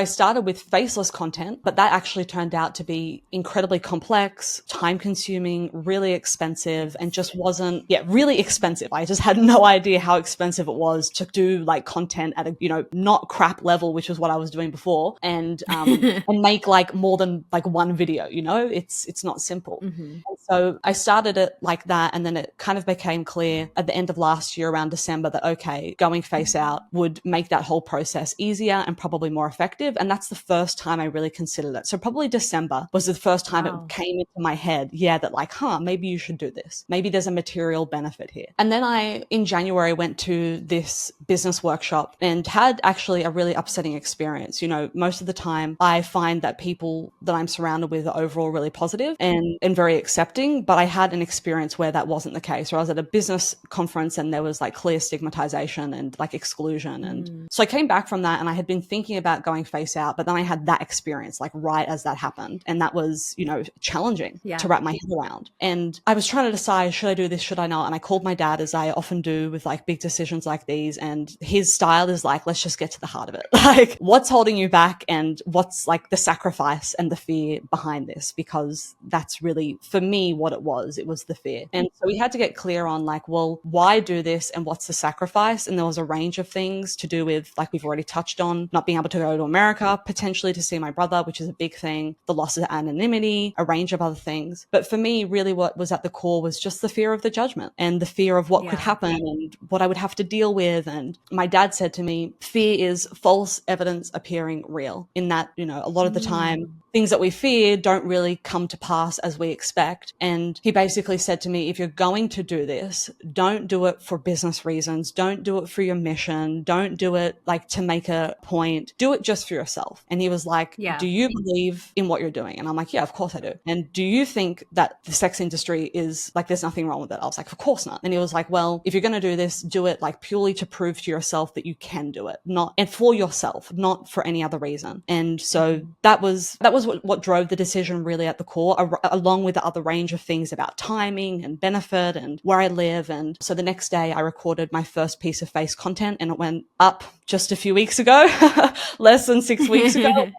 I started with faceless content, but that actually turned out to be incredibly complex, time consuming, really expensive, and just wasn't, really expensive. I just had no idea how expensive it was to do like content at a, not crap level, which was what I was doing before, and and make like more than like one video, it's not simple. Mm-hmm. And so I started it like that, and then it kind of became clear at the end of last year around December that, okay, going face out would make that whole process easier and probably more effective. And that's the first time I really considered it. So probably December was the first time it Wow. came into my head, that like, maybe you should do this. Maybe there's a material benefit here. And then in January, went to this business workshop and had actually a really upsetting experience. Most of the time I find that people that I'm surrounded with are overall really positive and very accepting, but I had an experience where that wasn't the case, where I was at a business conference and there was like clear stigmatization and like exclusion. And so I came back from that and I had been thinking about going face out, but then I had that experience like right as that happened. And that was, challenging Yeah. to wrap my head around. And I was trying to decide, should I do this? Should I not? And I called my dad, as I often do with like big decisions like these. And his style is like, let's just get to the heart of it. Like, what's holding you back and what's like the sacrifice and the fear behind this? Because that's really, for me, what it was. It was the fear. And so we had to get clear on like, well, why do this and what's the sacrifice? And there was a range of things to do with, like we've already touched on, not being able to go to America, potentially to see my brother, which is a big thing, the loss of anonymity, a range of other things. But for me, really what was at the core was just the fear of the judgment and the fear of what could Yeah. happen and what I would have to deal with. And my dad said to me, fear is false evidence appearing real, in that, a lot of the time, things that we fear don't really come to pass as we expect. And he basically said to me, if you're going to do this, don't do it for business reasons. Don't do it for your mission. Don't do it like to make a point. Do it just for yourself. And he was like, Yeah. do you believe in what you're doing? And I'm like, yeah, of course I do. And do you think that the sex industry is like, there's nothing wrong with it? I was like, of course not. And he was like, well, if you're going to do this, do it like purely to prove to yourself that you can do it, not, and for yourself, not for any other reason. And so that was what drove the decision really at the core, along with the other range of things about timing and benefit and where I live. And so the next day I recorded my first piece of face content and it went up just a few weeks ago, less than 6 weeks ago.